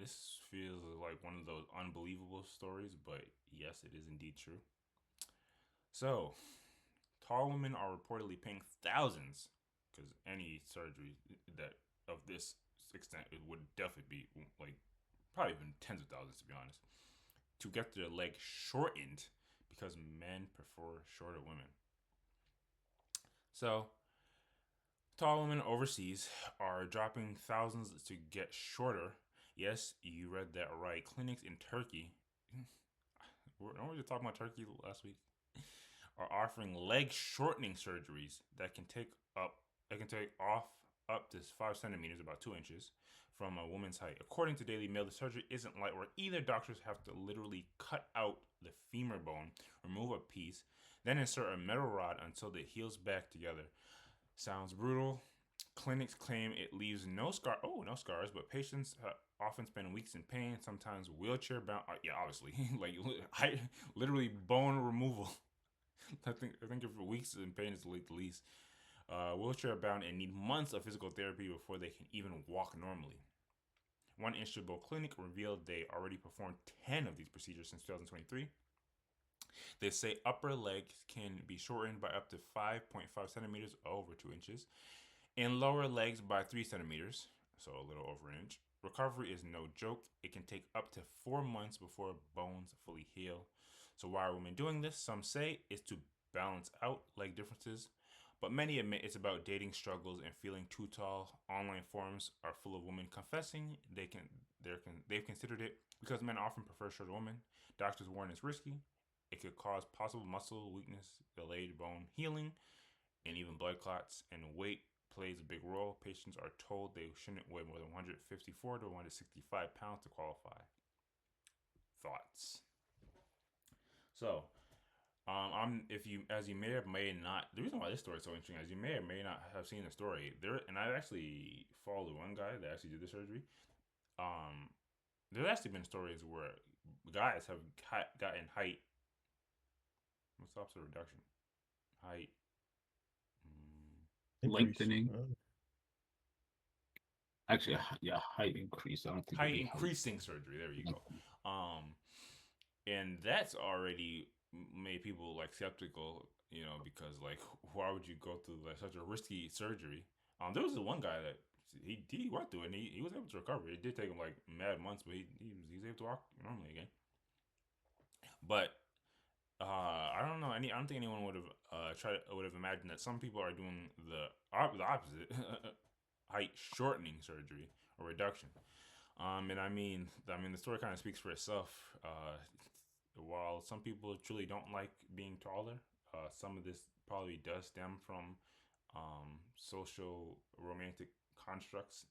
This feels like one of those unbelievable stories, but yes, it is indeed true. So, tall women are reportedly paying thousands, because any surgery that of this extent it would definitely be like probably even tens of thousands to be honest, to get their leg shortened because men prefer shorter women. So, tall women overseas are dropping thousands to get shorter. Yes, you read that right. Clinics in Turkey, weren't we just talking about Turkey last week? Are offering leg shortening surgeries that can take off up to 5 centimeters, about 2 inches, from a woman's height. According to Daily Mail, the surgery isn't light work either. Doctors have to literally cut out the femur bone, remove a piece, then insert a metal rod until it heals back together. Sounds brutal. Clinics claim it leaves no scars, but patients often spend weeks in pain, sometimes wheelchair bound. Yeah, obviously, like literally bone removal. I think if weeks in pain is the least. Wheelchair bound and need months of physical therapy before they can even walk normally. One Istanbul clinic revealed they already performed 10 of these procedures since 2023. They say upper legs can be shortened by up to 5.5 centimeters, over 2 inches, and lower legs by 3 centimeters, so a little over an inch. Recovery is no joke. It can take up to 4 months before bones fully heal. So, why are women doing this? Some say it's to balance out leg differences, but many admit it's about dating struggles and feeling too tall. Online forums are full of women confessing they've considered it because men often prefer shorter women. Doctors warn it's risky. It could cause possible muscle weakness, delayed bone healing, and even blood clots. And weight plays a big role. Patients are told they shouldn't weigh more than 154 to 165 pounds to qualify. Thoughts? So, I'm if you as you may or may not, the reason why this story is so interesting, as you may or may not have seen the story there, and I actually followed one guy that actually did the surgery. Um, there's actually been stories where guys have gotten height. What's the opposite of reduction? Height. Mm, Increase. Lengthening. Actually, yeah, height increase. I don't think it'd height be height. increasing surgery. There you go. Um, and that's already made people like skeptical, because like why would you go through like such a risky surgery? There was this one guy that he went through it and he was able to recover. It did take him like mad months, but he's able to walk normally again. But I don't know. I don't think anyone would have imagined that some people are doing the opposite, height shortening surgery or reduction. And I mean, the story kind of speaks for itself. While some people truly don't like being taller, some of this probably does stem from social romantic constructs,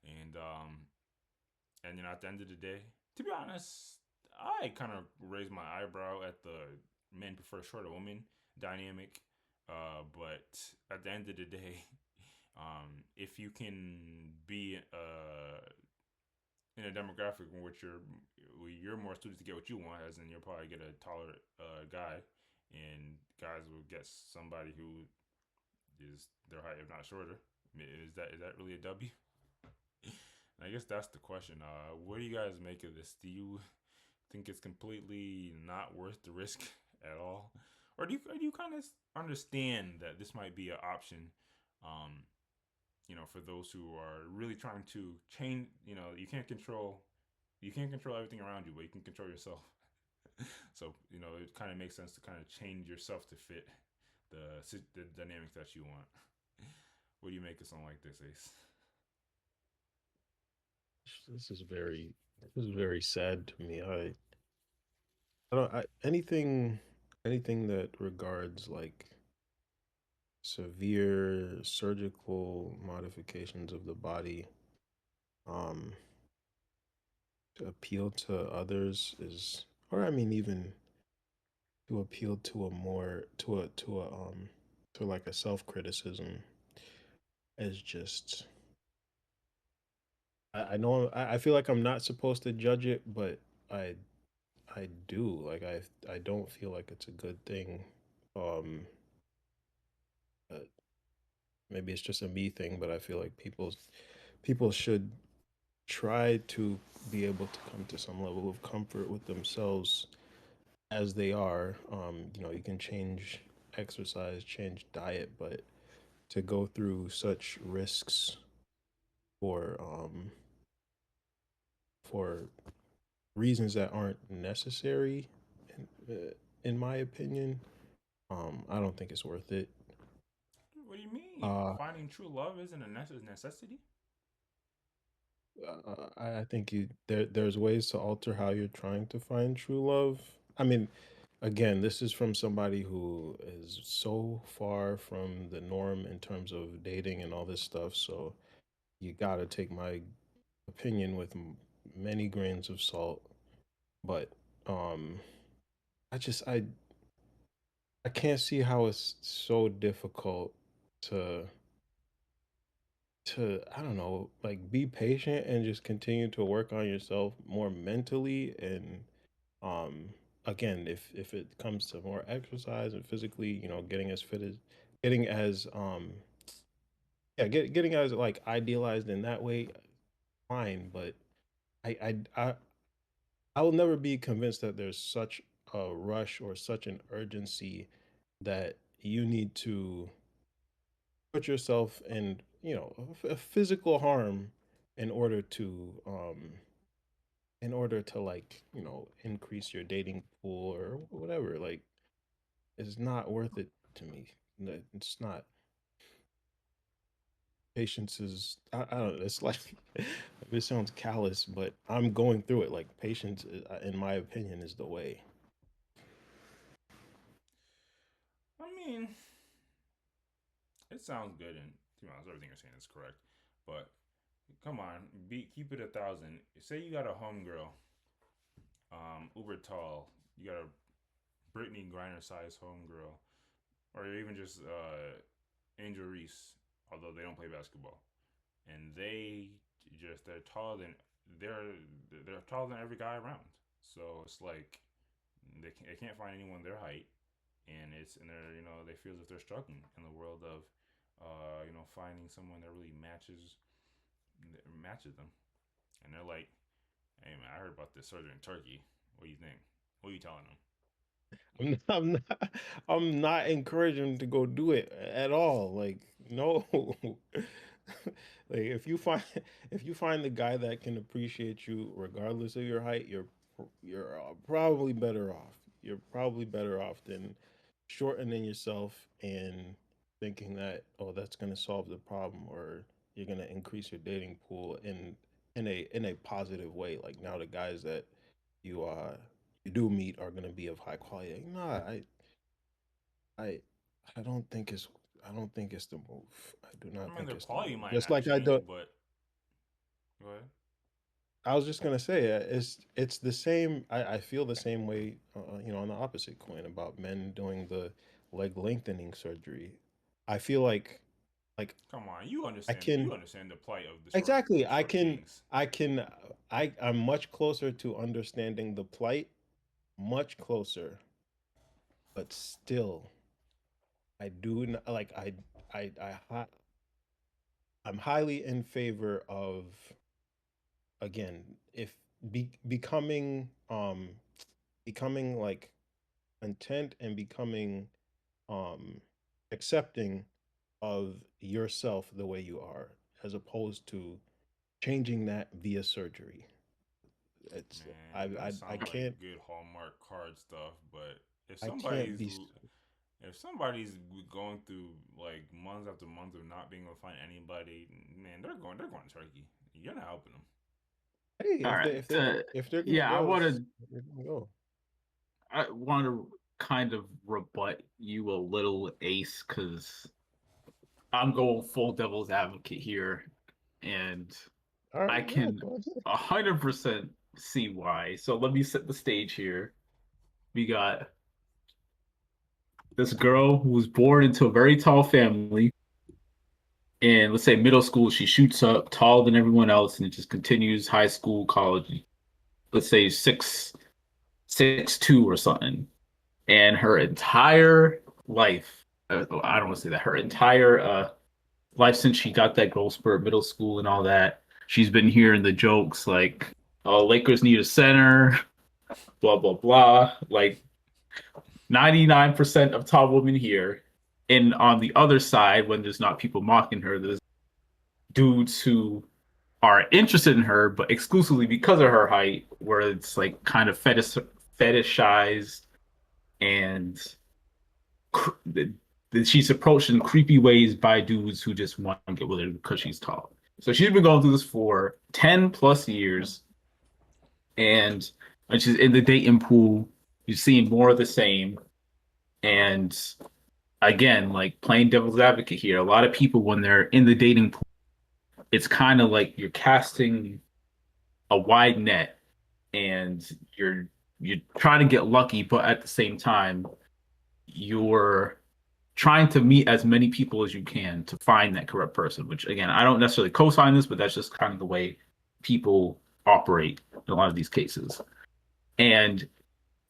and at the end of the day, to be honest, I kind of raised my eyebrow at the men prefer shorter women dynamic. But at the end of the day, if you can be in a demographic in which you're more suited to get what you want, as in you'll probably get a taller guy, and guys will get somebody who is their height if not shorter. Is that really a W? I guess that's the question. What do you guys make of this? Do you think it's completely not worth the risk at all, or do you kind of understand that this might be an option? Um, for those who are really trying to change. You can't control everything around you, but you can control yourself. So it kind of makes sense to kind of change yourself to fit the dynamics that you want. What do you make of something like this, Ace? This is very sad to me. I don't anything that regards like severe surgical modifications of the body um to appeal to others is, or I mean even to appeal to a more to like a self-criticism is just I know I feel like I'm not supposed to judge it, but I I do. Like I don't feel like it's a good thing. Um uh, Maybe it's just a me thing, but I feel like people should try to be able to come to some level of comfort with themselves as they are. You can change exercise, change diet, but to go through such risks for for reasons that aren't necessary, in my opinion, I don't think it's worth it. What do you mean? Uh, Finding true love isn't a necessity? I think there's ways to alter how you're trying to find true love. I mean, again, this is from somebody who is so far from the norm in terms of dating and all this stuff. So you gotta take my opinion with many grains of salt. But um, I can't see how it's so difficult to I don't know, like be patient and just continue to work on yourself more mentally and um again, if it comes to more exercise and physically, getting as fit as getting as getting as like idealized in that way, fine, but I will never be convinced that there's such a rush or such an urgency that you need to put yourself in, a physical harm in order to like, increase your dating pool or whatever. Like it's not worth it to me. It's not. Patience is I don't know, it's like it sounds callous, but I'm going through it. Like patience in my opinion is the way. I mean, it sounds good, and to be honest, everything you're saying is correct. But come on, keep it 1,000. Say you got a homegirl, uber tall. You got a Brittany Griner size homegirl, or even just Angel Reese, although they don't play basketball, and they're taller than they're they're taller than every guy around. So it's like they can't find anyone their height, and they're they feel as if they're struggling in the world of finding someone that really matches them, and they're like, hey man, I heard about this surgery in Turkey. What do you think? What are you telling them? I'm not, I'm not encouraging to go do it at all. Like, no. Like if you find the guy that can appreciate you regardless of your height, you're probably better off. You're probably better off than shortening yourself and thinking that, oh, that's going to solve the problem, or you're going to increase your dating pool in a positive way. Like now the guys that you you do meet are going to be of high quality. Like, nah, I I don't think it's I don't think it's the move. I do I not mean, think their it's the quality move. might Just not like I change, do. but go ahead. I was just gonna say, it's the same. I feel the same way, on the opposite coin about men doing the leg lengthening surgery. I feel like Come on, you I understand. can You understand the plight of exactly. the short kings. I can. I'm much closer to understanding the plight, much closer, but still, I do not like. I'm highly in favor of again if becoming becoming like content and becoming um accepting of yourself the way you are as opposed to changing that via surgery. It's Man, that I sounds like can't good Hallmark card stuff, but if I can't somebody's be if somebody's going through like months after months of not being able to find anybody, man, they're going to Turkey. You're not helping them. hey All right. if they're gonna Yeah, go, they're gonna go. I want to kind of rebut you a little, Ace, because I'm going full devil's advocate here, and All right, I yeah, can go ahead. 100% see why. So let me set the stage here. We got this girl who was born into a very tall family, and let's say middle school, she shoots up taller than everyone else, and it just continues high school, college. Let's say 6'2" or something, and her entire life. I don't want to say that her entire life since she got that growth spurt, middle school, and all that. she's been hearing the jokes like, "Oh, Lakers need a center," blah blah blah. Like 99% of tall women here. And on the other side, when there's not people mocking her, there's dudes who are interested in her, but exclusively because of her height, where it's like kind of fetishized and cr- she's approached in creepy ways by dudes who just want to get with her because she's tall. So she's been going through this for 10 plus years, and when she's in the dating pool, you're seeing more of the same. And again, like playing devil's advocate here, a lot of people when they're in the dating pool, it's kind of like you're casting a wide net and you're trying to get lucky, but at the same time, you're trying to meet as many people as you can to find that correct person, which again, I don't necessarily co-sign this, but that's just kind of the way people operate in a lot of these cases. And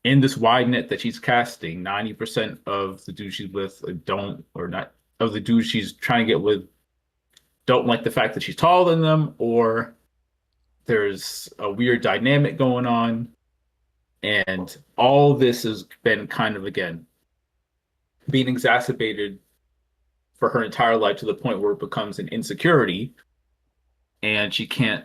in this wide net that she's casting, 90% of the dudes she's with don't, or not, of the dudes she's trying to get with don't like the fact that she's taller than them, or there's a weird dynamic going on. And all this has been kind of, again, being exacerbated for her entire life to the point where it becomes an insecurity and she can't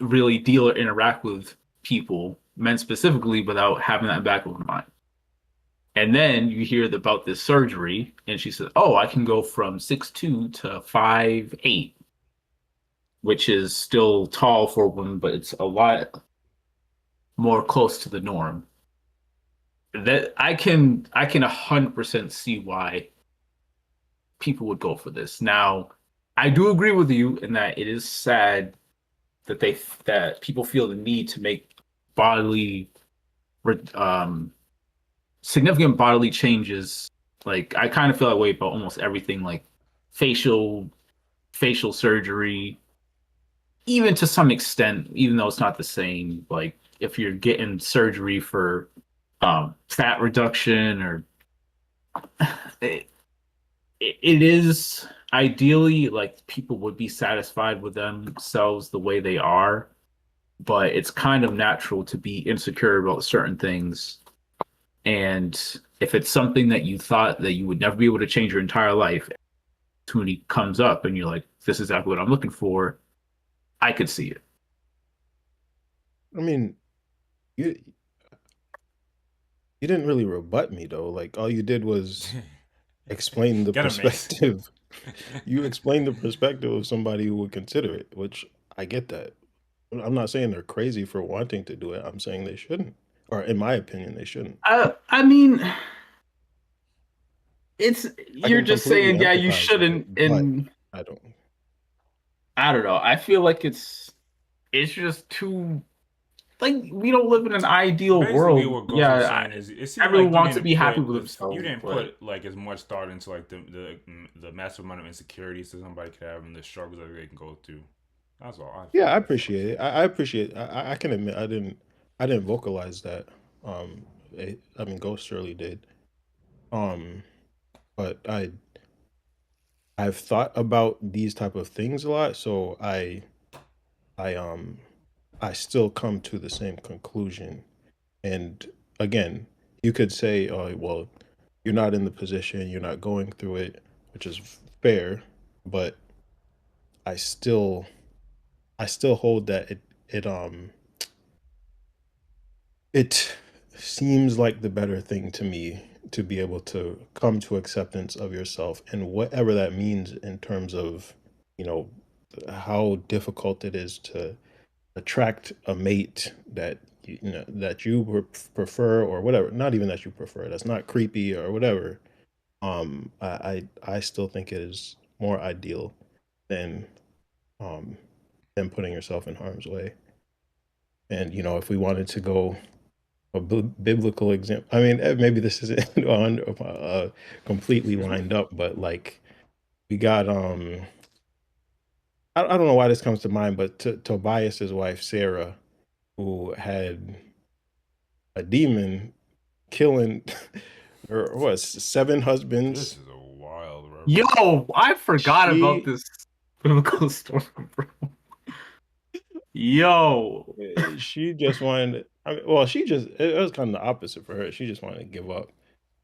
really deal or interact with people, men specifically, without having that in the back of her mind. And then you hear about this surgery, and she says, "Oh, I can go from 6'2" to 5'8", which is still tall for a woman, but it's a lot more close to the norm." That I can 100% see why people would go for this. Now, I do agree with you in that it is sad that that people feel the need to make bodily um significant bodily changes. Like I kind of feel that way about almost everything, like facial facial surgery, even to some extent, even though it's not the same. Like if you're getting surgery for fat reduction or it, it is ideally like people would be satisfied with themselves the way they are, but it's kind of natural to be insecure about certain things. And if it's something that you thought that you would never be able to change your entire life, opportunity comes up and you're like, this is exactly what I'm looking for, I could see it. I mean, you you didn't really rebut me though. Like all you did was explain the Get a mace. perspective. You explained the perspective of somebody who would consider it, which I get that. I'm not saying they're crazy for wanting to do it. I'm saying they shouldn't, or in my opinion, they shouldn't. I mean, it's I you're can just completely saying, yeah, you empathize with it, shouldn't, but and I don't. I don't know. I feel like it's just too like we don't live in an ideal Basically, world. what Ghost was Yeah, saying is, it seemed everyone like wants to be happy with you themselves, didn't but put like as much thought into like the massive amount of insecurities that somebody could have and the struggles that they can go through. That's all I Yeah, felt. I appreciate it. I appreciate. I can admit I didn't vocalize that. I mean, Ghost surely did. Um, but I've thought about these type of things a lot, so I I still come to the same conclusion. And again, you could say, "Oh, well, you're not in the position, you're not going through it," which is fair, but I still I still hold that it seems like the better thing to me to be able to come to acceptance of yourself and whatever that means in terms of, you know, how difficult it is to attract a mate that you know that you prefer or whatever, not even that you prefer, that's not creepy or whatever. I still think it is more ideal than um than putting yourself in harm's way. And you know, if we wanted to go a biblical example, I mean, maybe this isn't on completely lined up, but like we got I don't know why this comes to mind, but Tobias's wife Sarah, who had a demon killing her what seven This husbands. is a wild reference. yo, I forgot about She this biblical story, bro. Yo. She just wanted. I mean, well, it was kind of the opposite for her. She just wanted to give up.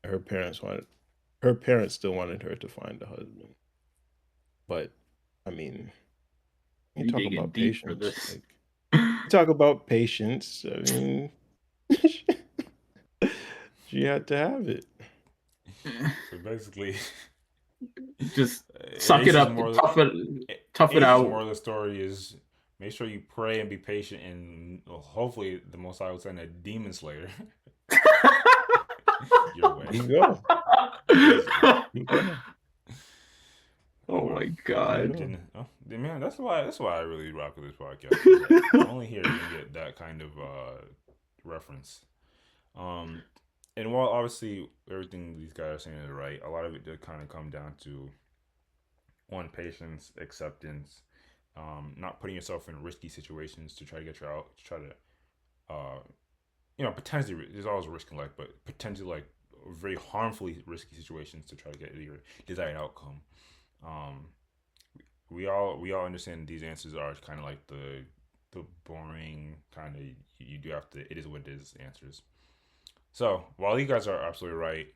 Her parents still wanted her to find a husband. But I mean, you You talk digging about deep for patience. this. Like you talk about patience. I mean, she had to have it. So basically, Just suck it Ace's up, moral, tough it Ace's out. moral of the story is make sure you pray and be patient, and hopefully the Most High will send a demon slayer your way. There you go. Basically. There you go. Oh Oh well. my There you god. go. Man, that's why I really rock with this podcast. 'Cause only here you can get that kind of reference. Um, and while obviously everything these guys are saying is right, a lot of it did kind of come down to one, patience, acceptance, not putting yourself in risky situations to try to get you out, to try to, potentially there's always a risk in life, but potentially like very harmfully risky situations to try to get your desired outcome. Um, we all understand these answers are kind of like the boring kind of you do have to it is what it is answers. So while you guys are absolutely right,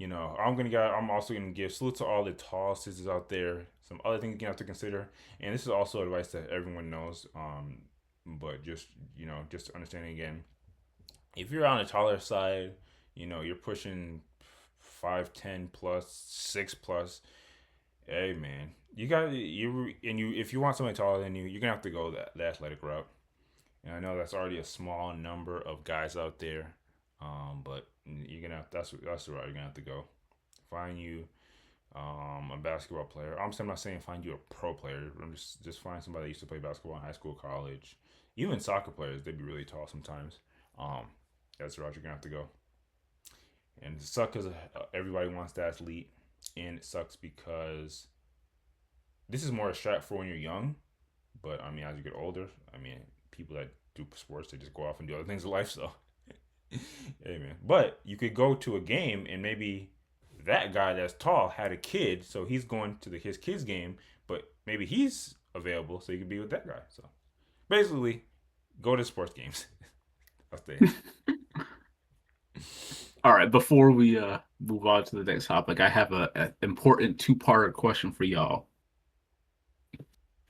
I'm also gonna give salute to all the tall sisters out there. Some other things you have to consider, and this is also advice that everyone knows. But just understanding again, if you're on the taller side, you're pushing 5'10" plus, 6 plus. Hey man, you got you and you. If you want somebody taller than you, you're gonna have to go the athletic route. And I know that's already a small number of guys out there, but you're gonna that's the route you're gonna have to go. Find you a basketball player. I'm not saying find you a pro player. I'm just find somebody that used to play basketball in high school, college, even soccer players. They'd be really tall sometimes. Um, that's the route you're gonna have to go. And it sucks because everybody wants the athlete, and it sucks because this is more a strat for when you're young. But I mean, as you get older, I mean, people that do sports, they just go off and do other things in life. So, hey man. But you could go to a game and maybe that guy that's tall had a kid, so he's going to his kid's game, but maybe he's available, so you could be with that guy. So basically, go to sports games. That's the answer. All right, before we move on to the next topic, I have a important two-part question for y'all.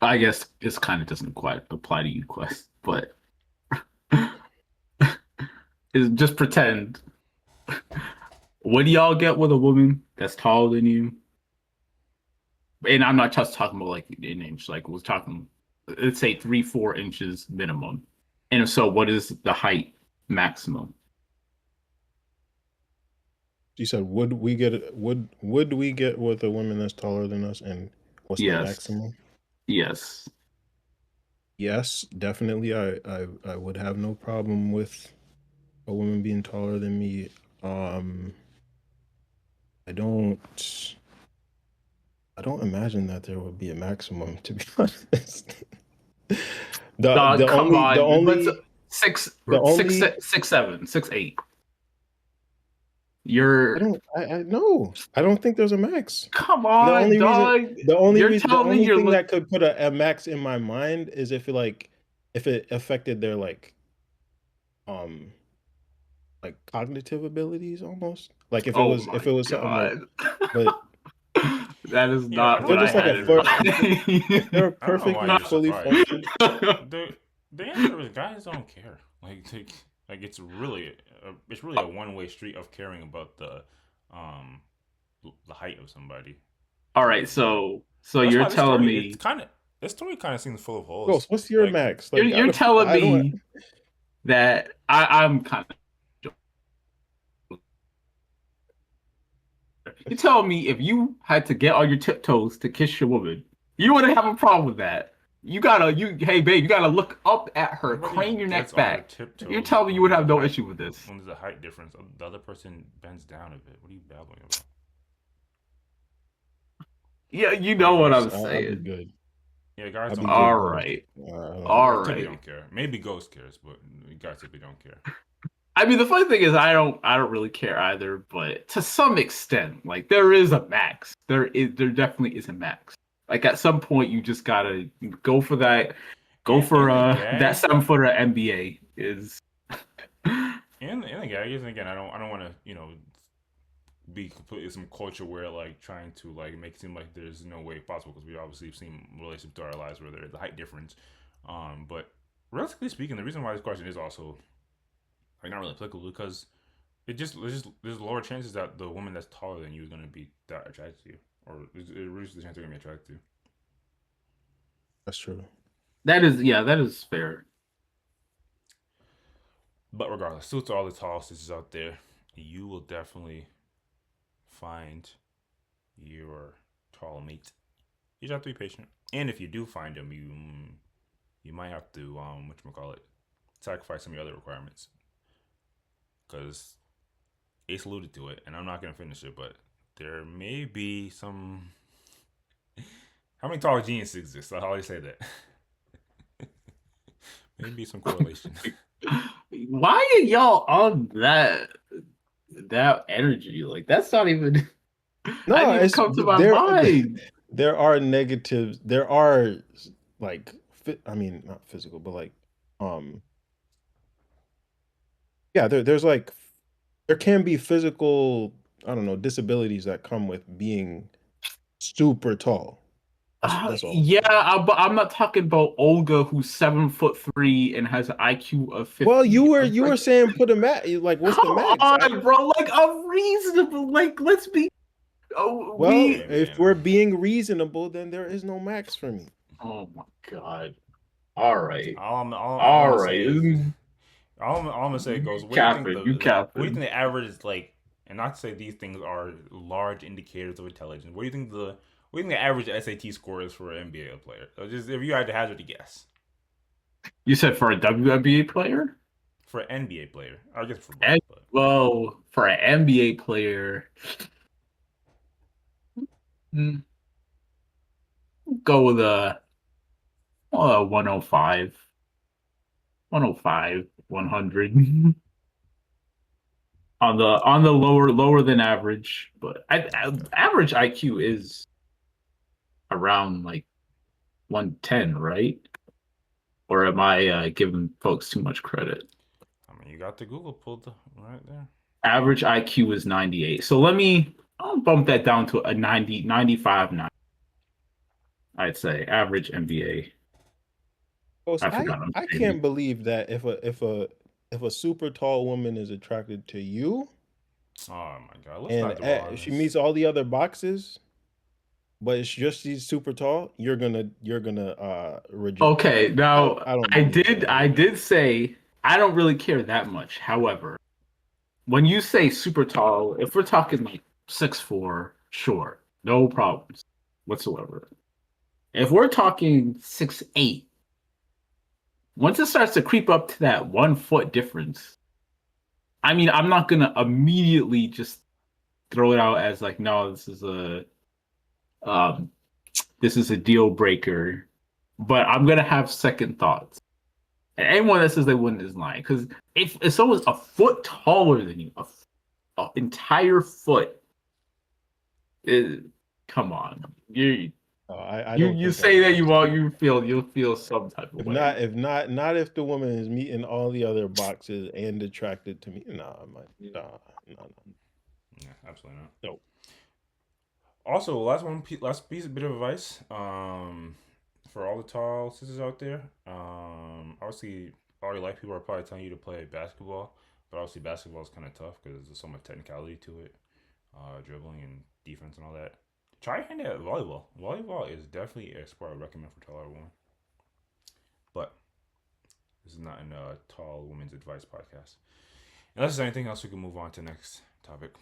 I guess this kind of doesn't quite apply to you, Quest, but is just pretend. What do y'all get with a woman that's taller than you? And I'm not just talking about like an inch, like we're talking, let's say 3-4 inches minimum. And if so, what is the height maximum? She said, "Would we get with a woman that's taller than us, and what's the Yes. maximum?" Yes. Yes, definitely. I would have no problem with a woman being taller than me. I don't imagine that there would be a maximum, to be honest. Dog, come The on. But only six, the six, only 6'7", 6'8". I You're don't I no, I don't think there's a max. come The on, only reason dog. the only You're reason the telling me only you're thing look. that could put a max in my mind is if it affected their um cognitive abilities almost. Like Oh if my it was something like god. but That is I not if don't they're what know I just like why had a in you're if they're mind. I don't know why perfectly you're fully surprised. functioned. The answer is guys don't care. Like it's really a one way street of caring about um the height of somebody. All right, Really. so That's you're why telling me this story kind of seems full of holes. Ghost, what's your Like max? you're Like you're telling I don't me that I'm kind of you're telling me if you had to get on your tiptoes to kiss your woman, you wouldn't have a problem with that. Hey babe, you gotta look up at her, nobody crane your gets neck on their back. You're tiptoes telling me you would have no issue with this. when there's a height difference. The other person bends down a bit. What are you babbling about? Yeah, you know Like what Ghost, I'm I'll be saying. good. yeah, guys I'll don't be care. good, All Ghost. right. I All Guys typically right. don't care. Maybe Ghost cares, but guys typically don't care. I mean, the funny thing is, I don't really care either. But to some extent, like there is a max. There definitely is a max. Like at some point, you just gotta go for that Go for and the that gag 7-footer NBA is. and the gag is, again, I don't want to be completely some culture where like trying to like make it seem like there's no way possible, because we obviously have seen relationships through our lives where there's a height difference. But realistically speaking, the reason why this question is also like not really applicable, because there's lower chances that the woman that's taller than you is going to be that attracted to you, or it reduces the chance they're going to be attracted to you. That's true. That is fair. But regardless, salute to all the tall sisters out there. You will definitely find your tall mate. You just have to be patient, and if you do find him, you might have to call it, sacrifice some of your other requirements, because Ace alluded to it, and I'm not gonna finish it, but there may be some. How many tall geniuses exist? I always say that. Maybe some correlation. Why are y'all on that energy? Like that's not even. I No, didn't even it's come to my there. mind. There are negatives. There are like, I mean, not physical, but like, um, yeah. There's like, there can be physical, I don't know, disabilities that come with being super tall. That's all. Yeah, but I'm not talking about Olga, who's 7'3" and has an IQ of Well, 50. I'm you were like, saying put a max. Like, what's the come max? on, bro. Like a reasonable. Like let's be. Oh, Well, we. Hey if man, we're being reasonable, then there is no max for me. Oh my god. All right. all I'm All gonna right. say is, all I'm gonna say You goes. What do you think capping. You what do you think capping. the average is like? And not to say these things are large indicators of intelligence. What do you think the average SAT score is for an NBA player? So just if you had to hazard a guess You said for a WNBA player? for an NBA player, I guess for both, And, but well, for an NBA player, mm, go with a 105. 105, 100. On the lower than average, but okay. average IQ is around like 110, right? Or am I giving folks too much credit? I mean, you got the Google pulled right there. Average IQ is 98. So I'll bump that down to a 90, 95, 90. I'd say average NBA. Coach, I forgot I'm I saying. can't believe that if a super tall woman is attracted to you Oh my god, let's and not dwell on she this. meets all the other boxes, but it's just she's super tall, you're gonna reject her. Okay, now I don't believe that. I did say I don't really care that much. However, when you say super tall, if we're talking like 6'4", sure, no problems whatsoever. If we're talking 6'8", once it starts to creep up to that 1 foot difference, I mean, I'm not gonna immediately just throw it out as like, no, um, this is a deal breaker. But I'm gonna have second thoughts. And anyone that says they wouldn't is lying. Because if someone's a foot taller than you, a entire foot, it, come on, I don't you think that's say the that case. you'll feel some type of way. Not if the woman is meeting all the other boxes and attracted to me. No. Yeah, absolutely not. No. Also, last piece, bit of advice. For all the tall sisters out there, obviously, all your life people are probably telling you to play basketball, but obviously, basketball is kind of tough because there's so much technicality to it, dribbling and defense and all that. Try your hand at volleyball. Volleyball is definitely a sport I would recommend for taller women. But this is not a tall women's advice podcast. Unless there's anything else, we can move on to the next topic.